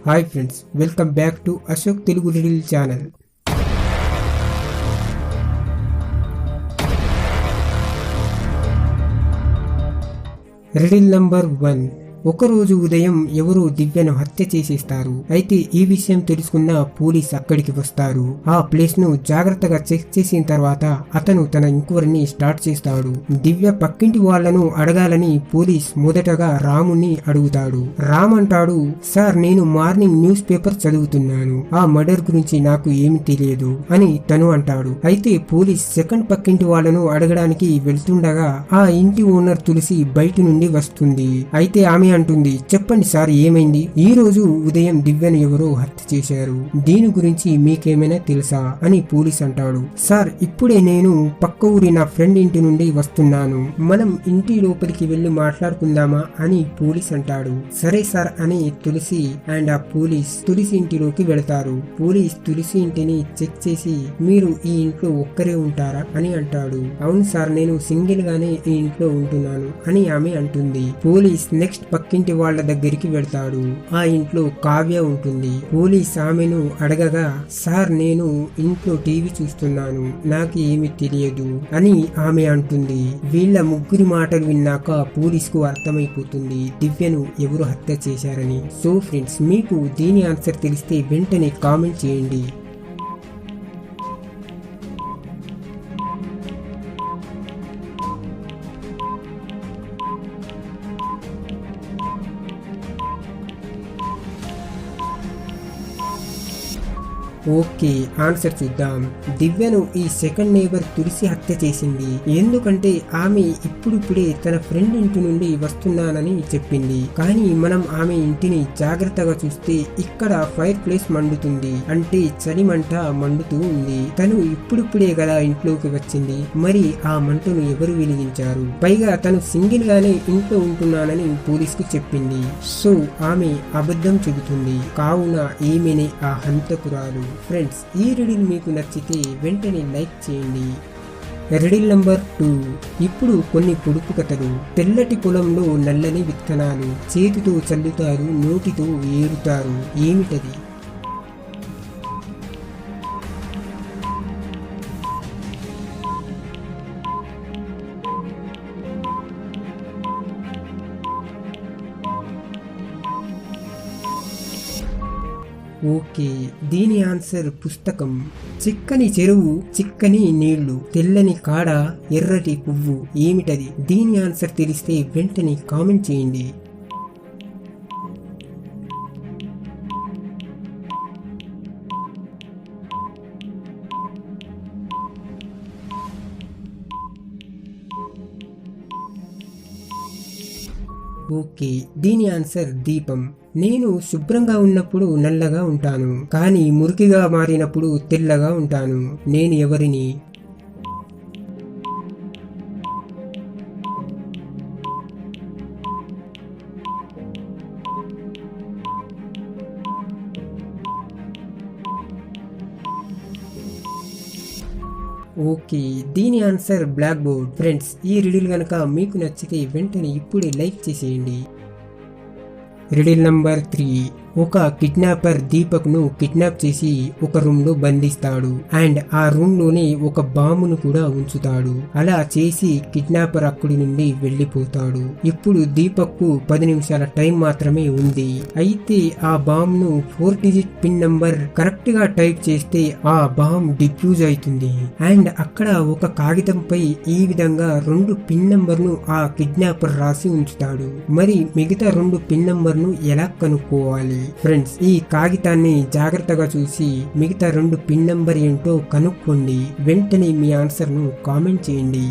Hi friends, welcome back to Ashok Telugu riddle channel. Riddle number 1. ఒకరోజు ఉదయం ఎవరో దివ్యను హత్య చేసేస్తారు. అయితే ఈ విషయం తెలుసుకున్న పోలీస్ అక్కడికి వస్తారు. ఆ ప్లేస్ ను జాగ్రత్తగా చెక్ చేసిన తర్వాత అతను తన ఎంక్వైరీని స్టార్ట్ చేస్తాడు. దివ్య పక్కింటి వాళ్లను అడగాలని పోలీస్ మొదటగా రాముని అడుగుతాడు. రామ్ అంటాడు, సార్ నేను మార్నింగ్ న్యూస్ పేపర్ చదువుతున్నాను, ఆ మర్డర్ గురించి నాకు ఏమి తెలియదు అని తను అంటాడు. అయితే పోలీస్ సెకండ్ పక్కింటి వాళ్లను అడగడానికి వెళ్తుండగా ఆ ఇంటి ఓనర్ తులసి బయట నుండి వస్తుంది. అయితే ఆమె అంటుంది, చెప్పండి సార్ ఏమైంది? ఈ రోజు ఉదయం దివ్యను ఎవరో హత్య చేశారు, దీని గురించి మీకేమైనా తెలుసా అని పోలీస్ అంటాడు. సార్ ఇప్పుడే నేను పక్క ఊరి నా ఫ్రెండ్ ఇంటి నుండి వస్తున్నాను, మనం ఇంటి లోపలికి వెళ్లి మాట్లాడుకుందామా అని పోలీస్ అంటాడు. సరే సార్ అని తులసి అండ్ ఆ పోలీస్ తులసి ఇంటిలోకి వెళతారు. పోలీస్ తులసి ఇంటిని చెక్ చేసి, మీరు ఈ ఇంట్లో ఒక్కరే ఉంటారా అని అంటాడు. అవును సార్, నేను సింగిల్ గానే ఈ ఇంట్లో ఉంటున్నాను అని ఆమె అంటుంది. పోలీస్ నెక్స్ట్ పక్కింటి వాళ్ళ దగ్గరికి వెళ్తాడు. ఆ ఇంట్లో కావ్య ఉంటుంది. పోలీస్ ఆమెను అడగగా, సార్ నేను ఇంట్లో టీవీ చూస్తున్నాను, నాకు ఏమి తెలియదు అని ఆమె అంటుంది. వీళ్ళ ముగ్గురి మాటలు విన్నాక పోలీస్ కు అర్థమైపోతుంది దివ్యను ఎవరు హత్య చేశారని. సో ఫ్రెండ్స్, మీకు దీని ఆన్సర్ తెలిస్తే వెంటనే కామెంట్ చేయండి. ఓకే, ఆన్సర్ చూద్దాం. దివ్యను ఈ సెకండ్ నేబర్ తులసి హత్య చేసింది. ఎందుకంటే ఆమె ఇప్పుడిప్పుడే తన ఫ్రెండ్ ఇంటి నుండి వస్తున్నానని చెప్పింది. కానీ మనం ఆమె ఇంటిని జాగ్రత్తగా చూస్తే ఇక్కడ ఫైర్ ప్లేస్ మండుతుంది, అంటే చలిమంట మండుతూ ఉంది. తను ఇప్పుడిప్పుడే కదా ఇంట్లోకి వచ్చింది, మరి ఆ మంటను ఎవరు వెలిగించారు? పైగా తను సింగిల్ గానే ఇంట్లో ఉంటున్నానని పోలీస్ కు చెప్పింది. సో ఆమె అబద్ధం చెబుతుంది, కావున ఈమెనే ఆ హంతకురాలు. ఫ్రెండ్స్, ఈ రిడిల్ మీకు నచ్చితే వెంటనే లైక్ చేయండి. Riddle number 2. ఇప్పుడు కొన్ని పొడుపు కథలు. తెల్లటి పొలంలో నల్లని విత్తనాలు, చేతితో చల్లుతారు, నోటితో ఏరుతారు, ఏమిటది? ఓకే, దీని ఆన్సర్ పుస్తకం. చిక్కని చెరువు, చిక్కని నీళ్లు, తెల్లని కాడ, ఎర్రటి పువ్వు, ఏమిటది? దీని ఆన్సర్ తెలిస్తే వెంటనే కామెంట్ చేయండి. ఓకే, దీని ఆన్సర్ దీపం. నేను శుభ్రంగా ఉన్నప్పుడు నల్లగా ఉంటాను, కానీ మురికిగా మారినప్పుడు తెల్లగా ఉంటాను. నేను ఎవరిని? ఓకే, దీని ఆన్సర్ బ్లాక్ బోర్డ్. ఫ్రెండ్స్, ఈ రిడిల్ గనక మీకు నచ్చితే వెంటనే ఇప్పుడే లైక్ చేసేయండి. Riddle number 3. ఒక కిడ్నాపర్ దీపక్ ను కిడ్నాప్ చేసి ఒక రూమ్ లో బంధిస్తాడు అండ్ ఆ రూమ్ లోనే ఒక బాంబును కూడా ఉంచుతాడు. అలా చేసి కిడ్నాపర్ అక్కడి నుండి వెళ్లిపోతాడు. ఇప్పుడు దీపక్ కు 10 నిమిషాల టైం మాత్రమే ఉంది. అయితే ఆ బాంబ్ ను 4 డిజిట్ పిన్ నంబర్ కరెక్ట్ గా టైప్ చేస్తే ఆ బాంబ్ డిఫ్యూజ్ అవుతుంది. అండ్ అక్కడ ఒక కాగితంపై ఈ విధంగా 2 పిన్ నంబర్ ను ఆ కిడ్నాపర్ రాసి ఉంచుతాడు. మరి మిగతా 2 పిన్ నంబర్ ను ఎలా కనుక్కోవాలి? ఫ్రెండ్స్, ఈ కాగితాన్ని జాగ్రత్తగా చూసి మిగతా 2 పిన్ నంబర్ ఏంటో కనుక్కోండి. వెంటనే మీ ఆన్సర్ ను కామెంట్ చేయండి.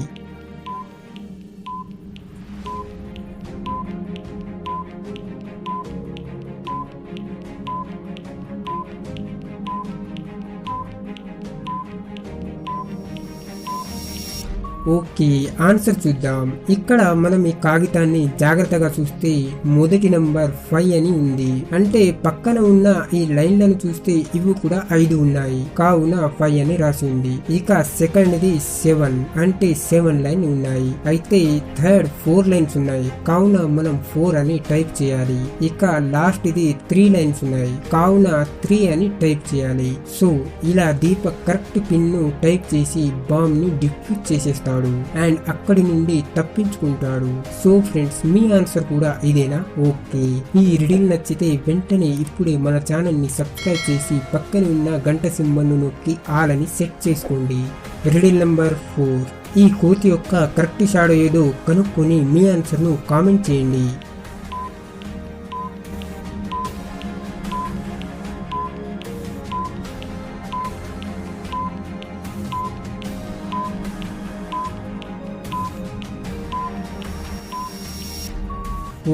ఓకే, ఆన్సర్ చూద్దాం. ఇక్కడ మనం ఈ కాగితాన్ని జాగ్రత్తగా చూస్తే మొదటి నంబర్ 5 అని ఉంది. అంటే పక్కన ఉన్న ఈ లైన్లను చూస్తే ఇవి కూడా 5 ఉన్నాయి, కావున 5 అని రాసి ఉంది. ఇక సెకండ్ ది 7 అంటే 7 లైన్ ఉన్నాయి. అయితే థర్డ్ 4 లైన్స్ ఉన్నాయి, కావున మనం 4 అని టైప్ చేయాలి. ఇక లాస్ట్ ఇది 3 లైన్స్ ఉన్నాయి, కావున 3 అని టైప్ చేయాలి. సో ఇలా దీపక్ కరెక్ట్ పిన్ ను టైప్ చేసి బాంబ్ ని డిఫ్యూజ్ చేసేస్తాడు అండ్ అక్కడి నుండి తప్పించుకుంటాడు. సో ఫ్రెండ్స్, మీ ఆన్సర్ కూడా ఇదేనా? ఓకే, ఈ రిడిల్ నచ్చితే వెంటనే ఇప్పుడే మన ఛానల్ ని సబ్స్క్రైబ్ చేసి పక్కన ఉన్న గంట సింబల్ ను నొక్కి ఆల్ అని సెట్ చేసుకోండి. రిడిల్ నంబర్ 4, ఈ కోతి యొక్క కరెక్ట్ షాడో ఏదో కనుక్కొని మీ ఆన్సర్ ను కామెంట్ చేయండి.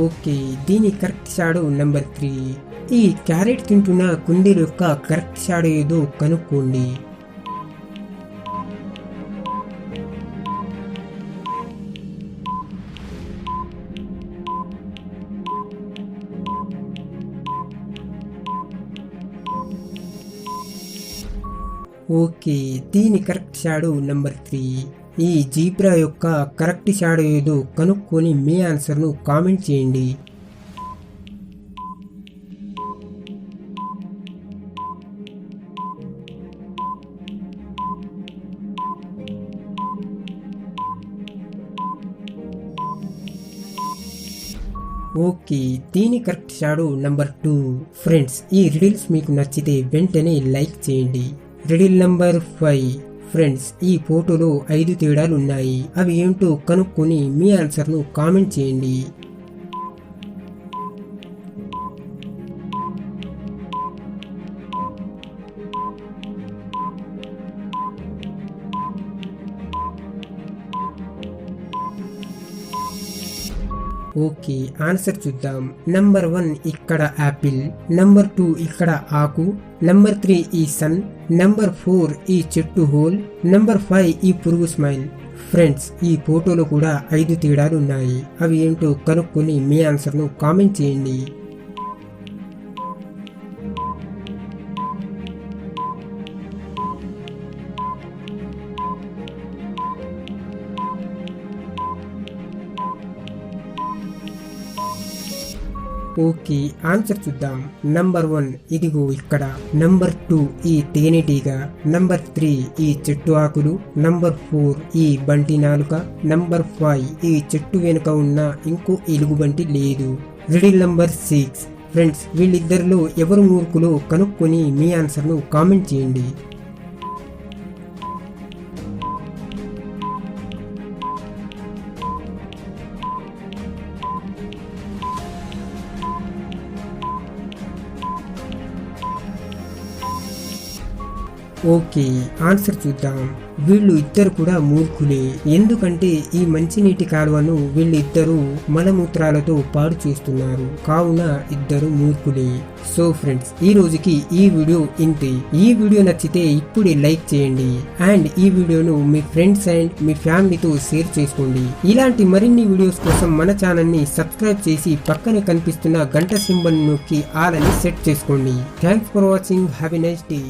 ఓకే, దీని కరెక్ట్ షాడో నెంబర్ 3. ఈ క్యారెట్ తింటున్న కుందేలు యొక్క కరెక్ట్ షాడో ఏదో కనుక్కోండి. ఓకే, దీని కరెక్ట్ షాడో నెంబర్ 3. ఈ జీబ్రా యొక్క కరెక్ట్ షాడో ఏదో కనుక్కొని మీ ఆన్సర్ను కామెంట్ చేయండి. ఓకే, దీని కరెక్ట్ షాడో నెంబర్ 2. ఫ్రెండ్స్, ఈ రిడిల్స్ మీకు నచ్చితే వెంటనే లైక్ చేయండి. Riddle number 5. ఫ్రెండ్స్, ఈ ఫోటోలో 5 తేడాలు ఉన్నాయి, అవి ఏంటో కనుక్కొని మీ ఆన్సర్ను కామెంట్ చేయండి. ఓకే, ఆన్సర్ చూద్దాం. నంబర్ 1 ఇక్కడ యాపిల్, నంబర్ 2 ఇక్కడ ఆకు, నంబర్ 3 ఈ సన్, నంబర్ 4 ఈ చెట్టు హోల్, నంబర్ 5 ఈ పురుగు స్మైల్. ఫ్రెండ్స్, ఈ ఫోటోలో కూడా 5 తేడాలు ఉన్నాయి, అవి ఏంటో కనుక్కొని మీ ఆన్సర్ను కామెంట్ చేయండి. ఓకే, ఆన్సర్ చూద్దాం. నంబర్ 1 ఇదిగో ఇక్కడ, నంబర్ 2 ఈ తేనెటీగ, నంబర్ 3 ఈ చెట్టు ఆకులు, నంబర్ 4 ఈ బంటి నాలుక, నంబర్ 5 ఈ చెట్టు వెనుక ఉన్న ఇంకో ఎలుగుబంటి లేదు. Riddle number 6. ఫ్రెండ్స్, వీళ్ళిద్దరిలో ఎవరు మూర్ఖులో కనుక్కొని మీ ఆన్సర్ను కామెంట్ చేయండి. ఓకే, ఆన్సర్ చూద్దాం. వీళ్ళు ఇద్దరు కూడా మూర్ఖులే, ఎందుకంటే ఈ మంచినీటి కాలువను వీళ్ళిద్దరూ మలమూత్రాలతో పాడు చేస్తున్నారు, కావున ఇద్దరు మూర్ఖులే. సో ఫ్రెండ్స్, ఈ రోజుకి ఈ వీడియో ఇంతే. ఈ వీడియో నచ్చితే ఇప్పుడే లైక్ చేయండి అండ్ ఈ వీడియోను మీ ఫ్రెండ్స్ అండ్ మీ ఫ్యామిలీతో షేర్ చేసుకోండి. ఇలాంటి మరిన్ని వీడియోస్ కోసం మన ఛానల్ ని సబ్స్క్రైబ్ చేసి పక్కనే కనిపిస్తున్న గంట సింబల్ నొక్కి ఆల్ అని సెట్ చేసుకోండి. Thanks for watching. Have a nice day.